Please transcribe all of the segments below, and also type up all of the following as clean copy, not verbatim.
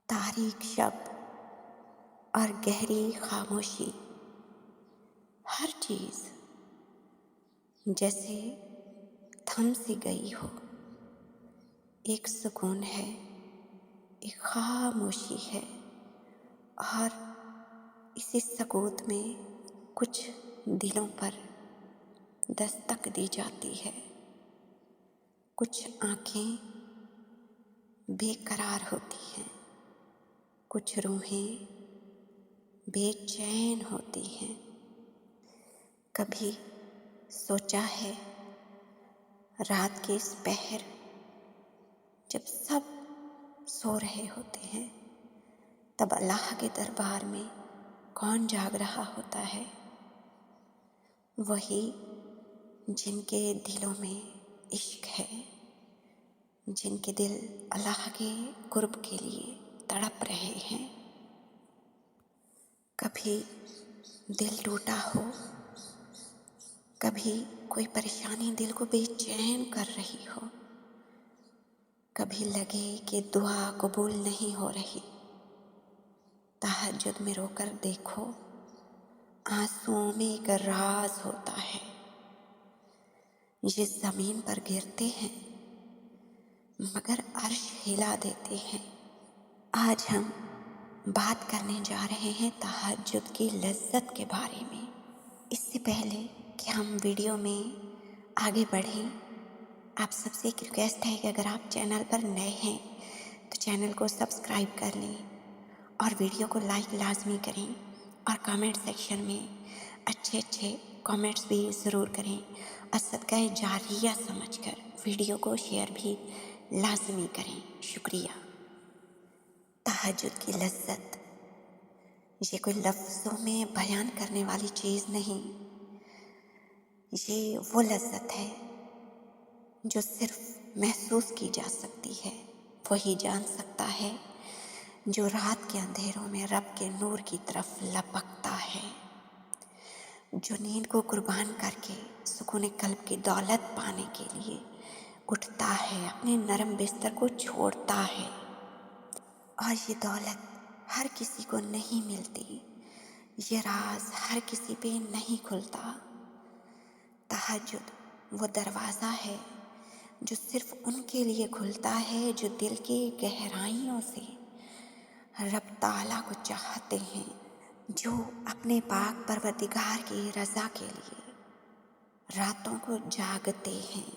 تاریک شب اور گہری خاموشی، ہر چیز جیسے تھم سی گئی ہو۔ ایک سکون ہے، ایک خاموشی ہے، اور اسی سکوت میں کچھ دلوں پر دستک دی جاتی ہے۔ کچھ آنکھیں بے قرار ہوتی ہیں، کچھ روحیں بے چین ہوتی ہیں۔ کبھی سوچا ہے رات کے اس پہر جب سب سو رہے ہوتے ہیں تب اللہ کے دربار میں کون جاگ رہا ہوتا ہے؟ وہی جن کے دلوں میں عشق ہے، جن کے دل اللہ کے قرب کے لیے تڑپ رہے ہیں۔ کبھی دل ٹوٹا ہو، کبھی کوئی پریشانی دل کو بے چین کر رہی ہو، کبھی لگے کہ دعا قبول نہیں ہو رہی، تہجد میں رو کر دیکھو، آنسوؤں میں ایک راز ہوتا ہے۔ یہ زمین پر گرتے ہیں مگر عرش ہلا دیتے ہیں۔ آج ہم بات کرنے جا رہے ہیں تہجد کی لذت کے بارے میں۔ اس سے پہلے کہ ہم ویڈیو میں آگے بڑھیں، آپ سب سے ایک ریکویسٹ ہے کہ اگر آپ چینل پر نئے ہیں تو چینل کو سبسکرائب کر لیں اور ویڈیو کو لائک لازمی کریں، اور کامنٹ سیکشن میں اچھے کامنٹس بھی ضرور کریں، اور صدقہ جاریہ سمجھ کر ویڈیو کو شیئر بھی لازمی کریں۔ شکریہ۔ تہجد کی لذت یہ کوئی لفظوں میں بیان کرنے والی چیز نہیں، یہ وہ لذت ہے جو صرف محسوس کی جا سکتی ہے۔ وہی جان سکتا ہے جو رات کے اندھیروں میں رب کے نور کی طرف لپکتا ہے، جو نیند کو قربان کر کے سکون قلب کی دولت پانے کے لیے اٹھتا ہے، اپنے نرم بستر کو چھوڑتا ہے۔ اور یہ دولت ہر کسی کو نہیں ملتی، یہ راز ہر کسی پہ نہیں کھلتا۔ تہجد وہ دروازہ ہے جو صرف ان کے لیے کھلتا ہے جو دل کی گہرائیوں سے رب تعالیٰ کو چاہتے ہیں، جو اپنے پاک پروردگار کی رضا کے لیے راتوں کو جاگتے ہیں۔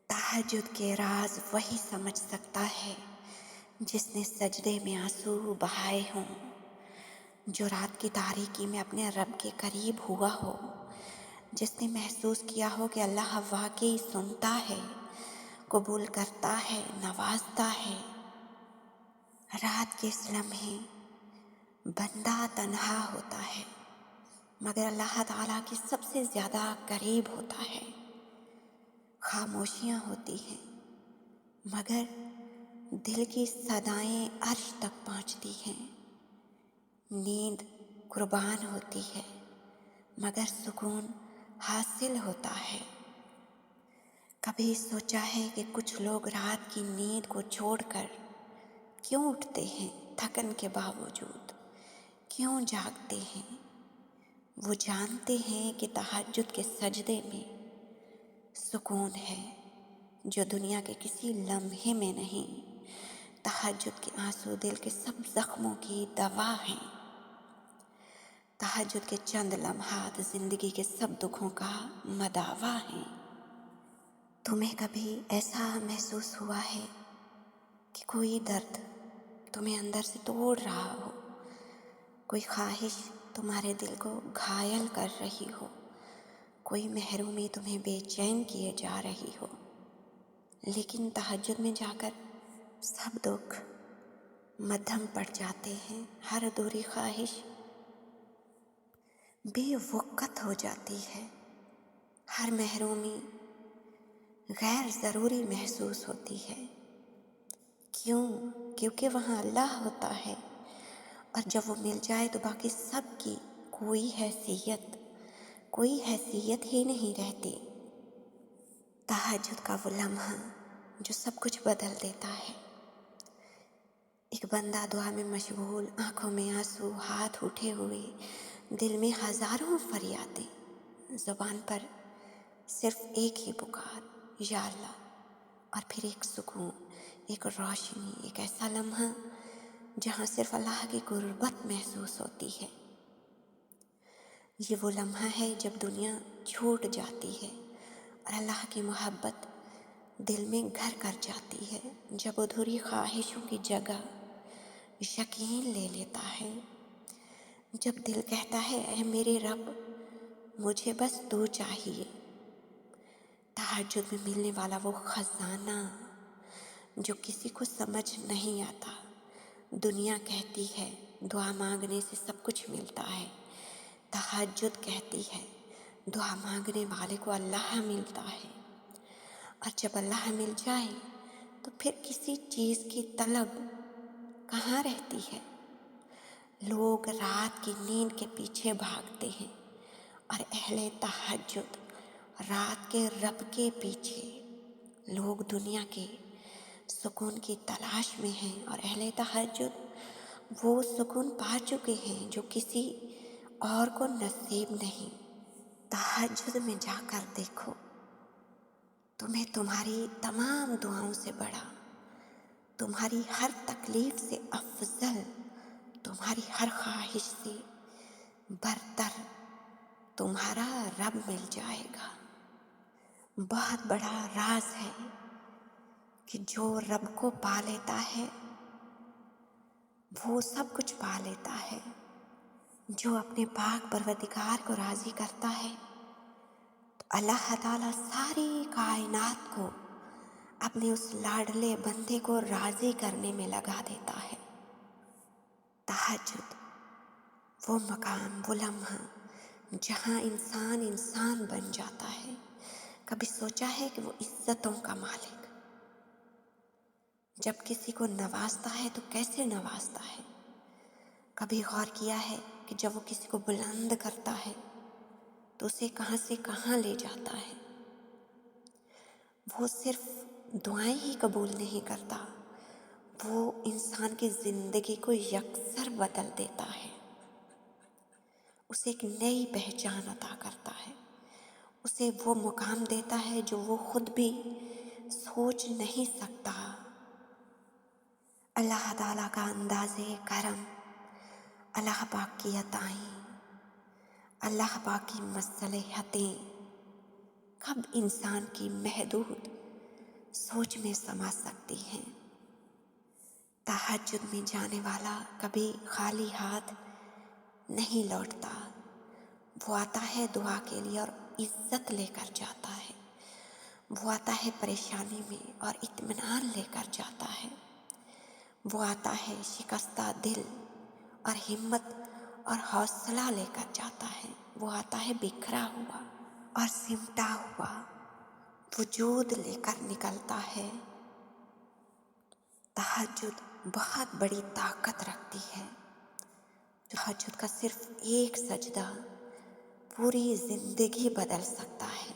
تہجد کے راز وہی سمجھ سکتا ہے جس نے سجدے میں آنسو بہائے ہوں، جو رات کی تاریکی میں اپنے رب کے قریب ہوا ہو، جس نے محسوس کیا ہو کہ اللہ واقعی سنتا ہے، قبول کرتا ہے، نوازتا ہے۔ رات کے اس لمحے بندہ تنہا ہوتا ہے مگر اللہ تعالیٰ کی سب سے زیادہ قریب ہوتا ہے۔ خاموشیاں ہوتی ہیں مگر دل کی صدائیں عرش تک پہنچتی ہیں۔ نیند قربان ہوتی ہے مگر سکون حاصل ہوتا ہے۔ کبھی سوچا ہے کہ کچھ لوگ رات کی نیند کو چھوڑ کر کیوں اٹھتے ہیں؟ تھکن کے باوجود کیوں جاگتے ہیں؟ وہ جانتے ہیں کہ تہجد کے سجدے میں سکون ہے جو دنیا کے کسی لمحے میں نہیں۔ تہجد کے آنسو دل کے سب زخموں کی دوا ہیں۔ تہجد کے چند لمحات زندگی کے سب دکھوں کا مداوا ہیں۔ تمہیں کبھی ایسا محسوس ہوا ہے کہ کوئی درد تمہیں اندر سے توڑ رہا ہو، کوئی خواہش تمہارے دل کو گھائل کر رہی ہو، کوئی محرومی تمہیں بے چین کیے جا رہی ہو، لیکن تہجد میں جا کر سب دکھ مدھم پڑ جاتے ہیں، ہر ادھوری خواہش بے وقت ہو جاتی ہے، ہر محرومی غیر ضروری محسوس ہوتی ہے۔ کیوں؟ کیونکہ وہاں اللہ ہوتا ہے، اور جب وہ مل جائے تو باقی سب کی کوئی حیثیت ہی نہیں رہتی۔ تہجد کا وہ لمحہ جو سب کچھ بدل دیتا ہے۔ ایک बंदा दुआ में मशगूल, आंखों में आंसू, हाथ उठे हुए, दिल में हजारों फरियादें, जुबान पर सिर्फ एक ही पुकार, या अल्लाह। और फिर एक सुकून, एक रोशनी, एक ऐसा लम्हा जहाँ सिर्फ अल्लाह की गुर्बत महसूस होती है। ये वो लम्हा है जब दुनिया छूट जाती है और अल्लाह की मोहब्बत दिल में घर कर जाती है, जब अधूरी ख्वाहिशों की जगह यकीन ले लेता है, जब दिल कहता है ऐ मेरे रब मुझे बस तू चाहिए। तहज्जुद में मिलने वाला वो खजाना जो किसी को समझ नहीं आता। दुनिया कहती है दुआ मांगने से सब कुछ मिलता है, तहज्जुद कहती है दुआ मांगने वाले को अल्लाह मिलता है। और जब अल्लाह मिल जाए तो फिर किसी चीज़ की तलब कहाँ रहती है। लोग रात की नींद के पीछे भागते हैं और अहले तहज्जुद रात के रब के पीछे। लोग दुनिया के सुकून की तलाश में हैं और अहले तहज्जुद वो सुकून पा चुके हैं जो किसी और को नसीब नहीं। तहज्जुद में जाकर देखो, तुम्हें तुम्हारी तमाम दुआओं से बड़ा, तुम्हारी हर तकलीफ से अफजल, तुम्हारी हर ख्वाहिश से बरतर तुम्हारा रब मिल जाएगा। बहुत बड़ा राज है कि जो रब को पा लेता है वो सब कुछ पा लेता है। जो अपने पाक परवरदिगार को राज़ी करता है तो अल्लाह ताला सारी कायनात को अपने उस लाडले बंदे को राज़ी करने में लगा देता है। तहज्जुद वो मकाम, वो लम्हा जहाँ इंसान बन जाता है। कभी सोचा है कि वो इज्जतों का मालिक जब किसी को नवाजता है तो कैसे नवाजता है। कभी गौर किया है कि जब वो किसी को बुलंद करता है तो उसे कहाँ से कहाँ ले जाता है। वो सिर्फ दुआएं ही कबूल नहीं करता, वो इंसान की ज़िंदगी को यकसर बदल देता है, उसे एक नई पहचान अता करता है, उसे वो मुकाम देता है जो वो खुद भी सोच नहीं सकता। अल्लाह ताला का अंदाज़े करम, अल्लाह पाक की अताएं, अल्लाह पाक की मसलहतें कब इंसान की महदूद सोच में समा सकती हैं। तहज्जुद में जाने वाला कभी खाली हाथ नहीं लौटता। वो आता है दुआ के लिए और इज्जत लेकर जाता है। वो आता है परेशानी में और इत्मीनान लेकर जाता है। वो आता है शिकस्ता दिल और हिम्मत और हौसला लेकर जाता है। वो आता है बिखरा हुआ और सिमटा हुआ वजूद लेकर निकलता है। तहज्जुद बहुत बड़ी ताकत रखती है। तहज्जुद का सिर्फ एक सजदा पूरी ज़िंदगी बदल सकता है।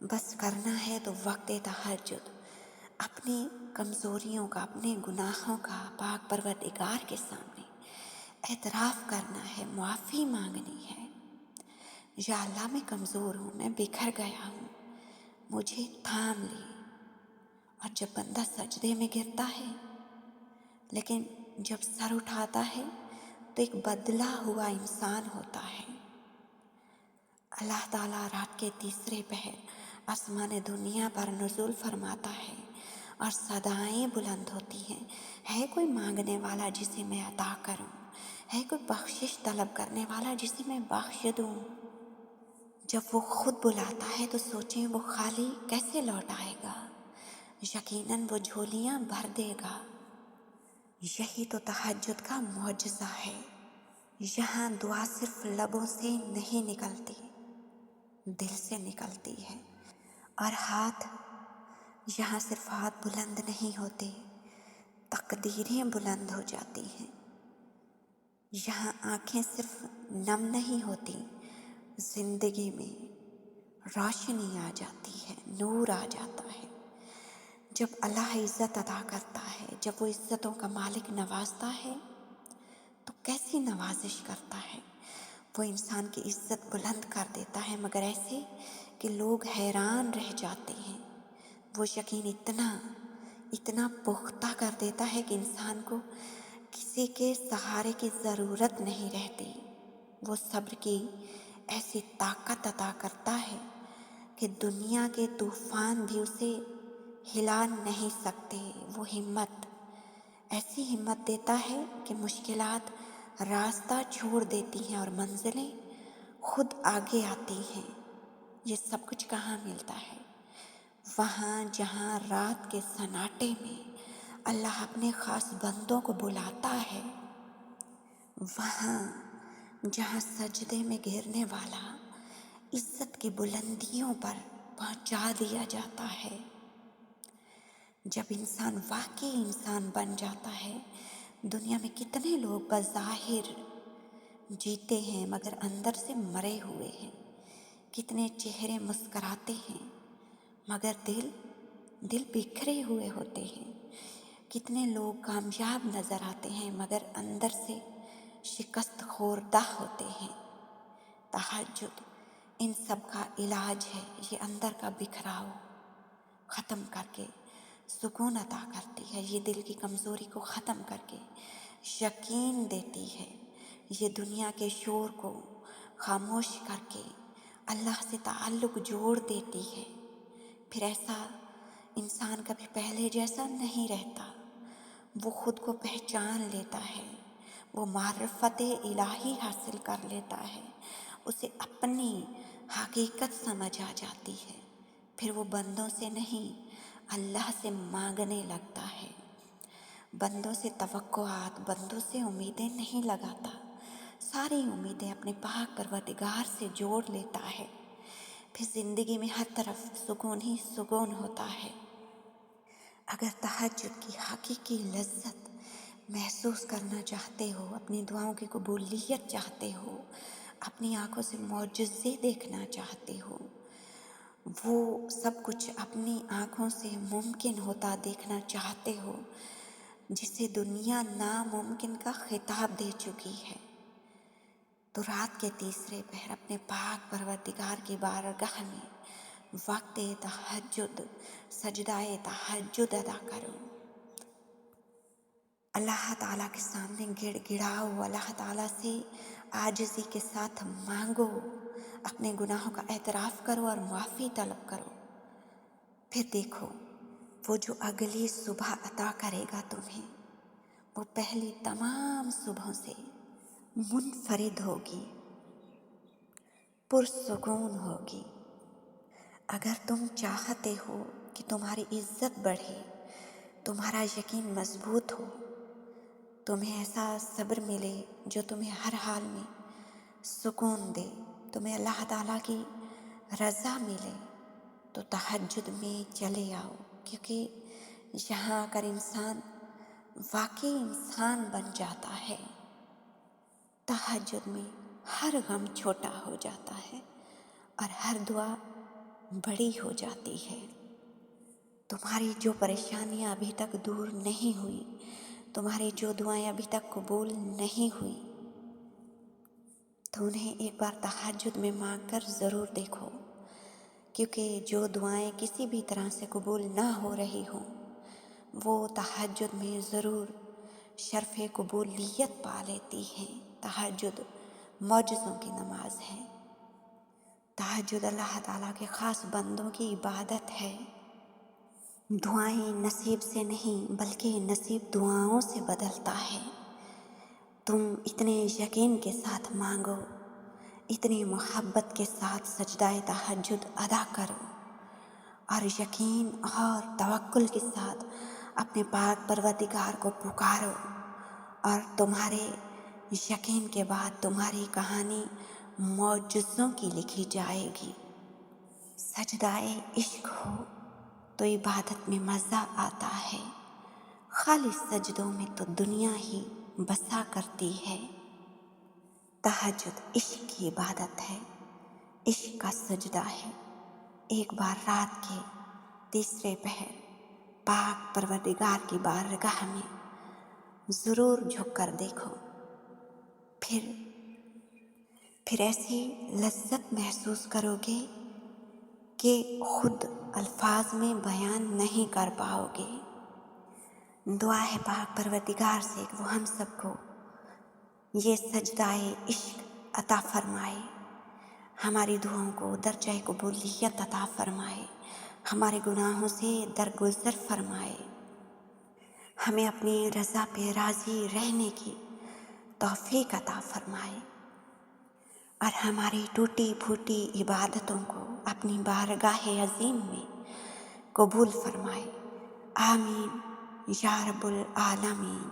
बस करना है तो वक्त तहज्जुद अपनी कमज़ोरियों का, अपने गुनाहों का पाक परवरदिगार के सामने एतराफ़ करना है, मुआफ़ी मांगनी है। या अल्लाह मैं कमज़ोर हूँ, मैं बिखर गया हूँ, मुझे थाम ले। और जब बंदा सजदे में गिरता है लेकिन जब सर उठाता है तो एक बदला हुआ इंसान होता है। अल्लाह ताला रात के तीसरे पहर आसमान दुनिया पर नुज़ूल फरमाता है और सदाएं बुलंद होती हैं। है कोई मांगने वाला जिसे मैं अता करूं? है कोई बख्शिश तलब करने वाला जिसे मैं बख्श दूं? जब वो खुद बुलाता है तो सोचें वो खाली कैसे लौट आएगा। यकीनन वो झोलियां भर देगा। यही तो तहज्जुद का मौजज़ा है। यहाँ दुआ सिर्फ लबों से नहीं निकलती, दिल से निकलती है। और हाथ, यहाँ सिर्फ हाथ बुलंद नहीं होते, तकदीरें बुलंद हो जाती हैं। यहाँ आंखें सिर्फ नम नहीं होती, ज़िंदगी में रोशनी आ जाती है, नूर आ जाता है। जब अल्लाह इज़्ज़त अता करता है, जब वो इज़्ज़तों का मालिक नवाजता है तो कैसी नवाजिश करता है। वो इंसान की इज़्ज़त बुलंद कर देता है, मगर ऐसे कि लोग हैरान रह जाते हैं। वो यकीन इतना इतना पुख्ता कर देता है कि इंसान को किसी के सहारे की ज़रूरत नहीं रहती। वो सब्र की ऐसी ताकत अता करता है कि दुनिया के तूफान भी उसे हिला नहीं सकते। वो ऐसी हिम्मत देता है कि मुश्किलात रास्ता छोड़ देती हैं और मंजिलें खुद आगे आती हैं। ये सब कुछ कहाँ मिलता है? वहाँ जहाँ रात के सन्नाटे में अल्लाह अपने ख़ास बंदों को बुलाता है, वहाँ जहाँ सजदे में गिरने वाला इज्जत की बुलंदियों पर पहुँचा दिया जाता है। जब इंसान वाकई इंसान बन जाता है, दुनिया में कितने लोग बज़ाहिर जीते हैं मगर अंदर से मरे हुए हैं। कितने चेहरे मुस्कराते हैं मगर दिल बिखरे हुए होते हैं। कितने लोग कामयाब नज़र आते हैं मगर अंदर से शिकस्त खोरदा होते हैं। तहज्जुद इन सब का इलाज है। ये अंदर का बिखराव ख़त्म करके सुकून अता करती है। ये दिल की कमज़ोरी को ख़त्म करके यकीन देती है। ये दुनिया के शोर को खामोश करके अल्लाह से ताल्लुक़ जोड़ देती है। फिर ऐसा इंसान कभी पहले जैसा नहीं रहता। वो ख़ुद को पहचान लेता है। वो मारिफत इलाही हासिल कर लेता है। उसे अपनी हकीकत समझ आ जाती है। फिर वो बंदों से नहीं अल्लाह से मांगने लगता है। बंदों से तवक्कुआत, बंदों से उम्मीदें नहीं लगाता। सारी उम्मीदें अपने पाक परवरदिगार से जोड़ लेता है। फिर ज़िंदगी में हर तरफ सुकून ही सुकून होता है। अगर तहज्जुद की हकीकी लज्जत महसूस करना चाहते हो, अपनी दुआओं की कबूलियत चाहते हो, अपनी आँखों से मौजज़े देखना चाहते हो, वो सब कुछ अपनी आँखों से मुमकिन होता देखना चाहते हो, जिसे दुनिया नामुमकिन का खिताब दे चुकी है, तो रात के तीसरे पहर अपने पाक परवरदिगार की बारगाह में वक्त तहज्जुद, सजदाए तहज्जुद अदा करो। अल्लाह ताला के सामने गिड़गिड़ाओ, अल्लाह ताला से आजिज़ी के साथ मांगो, अपने गुनाहों का एतराफ़ करो और माफ़ी तलब करो। फिर देखो वो जो अगली सुबह अता करेगा तुम्हें, वो पहली तमाम सुबहों से मुनफरिद होगी, पुरसुकून होगी। अगर तुम चाहते हो कि तुम्हारी इज़्ज़त बढ़े, तुम्हारा यकीन मजबूत हो, तुम्हें ऐसा सब्र मिले जो तुम्हें हर हाल में सुकून दे, तुम्हें अल्लाह ताला की रज़ा मिले, तो तहज्जुद में चले आओ। क्योंकि यहाँ आकर इंसान वाकई इंसान बन जाता है। तहज्जुद में हर गम छोटा हो जाता है और हर दुआ बड़ी हो जाती है। तुम्हारी जो परेशानियाँ अभी तक दूर नहीं हुई, तुम्हारी जो दुआएं अभी तक कबूल नहीं हुई, तो उन्हें एक बार तहज्जुद में मांग कर ज़रूर देखो। क्योंकि जो दुआएं किसी भी तरह से कबूल ना हो रही हों, वो तहज्जुद में ज़रूर शर्फ़ कबूलियत पा लेती हैं। तहज्जुद मौजज़ों की नमाज है। तहज्जुद अल्लाह ताला के ख़ास बंदों की इबादत है। दुआएं नसीब से नहीं बल्कि नसीब दुआओं से बदलता है। तुम इतने यकीन के साथ मांगो, इतनी मोहब्बत के साथ सजदाए तहज्जुद अदा करो और यकीन और तवक्कुल के साथ अपने पाक परवरदिगार को पुकारो, और तुम्हारे यकीन के बाद तुम्हारी कहानी मौजज़ों की लिखी जाएगी। सजदाए इश्क हो तो इबादत में मज़ा आता है। खाली सजदों में तो दुनिया ही बसा करती है। तहज्जुद इश्क की इबादत है, इश्क का सजदा है। एक बार रात के तीसरे पहर पाक परवरदिगार की बारगाह में ज़रूर झुक कर देखो। फिर ऐसी लज्जत महसूस करोगे कि खुद अल्फाज में बयान नहीं कर पाओगे। दुआ है पाक परवरदिगार से कि वो हम सबको ये सजदाए इश्क अता फरमाए, हमारी दुआओं को दर्जाए कबूलियत अता फरमाए, हमारे गुनाहों से दरगुजर फरमाए, हमें अपनी रज़ा पे राज़ी रहने की तौफीक अता फरमाए और हमारी टूटी फूटी इबादतों को अपनी बारगाह अज़ीम में कबूल फरमाए। आमीन या रब्बुल आलमीन।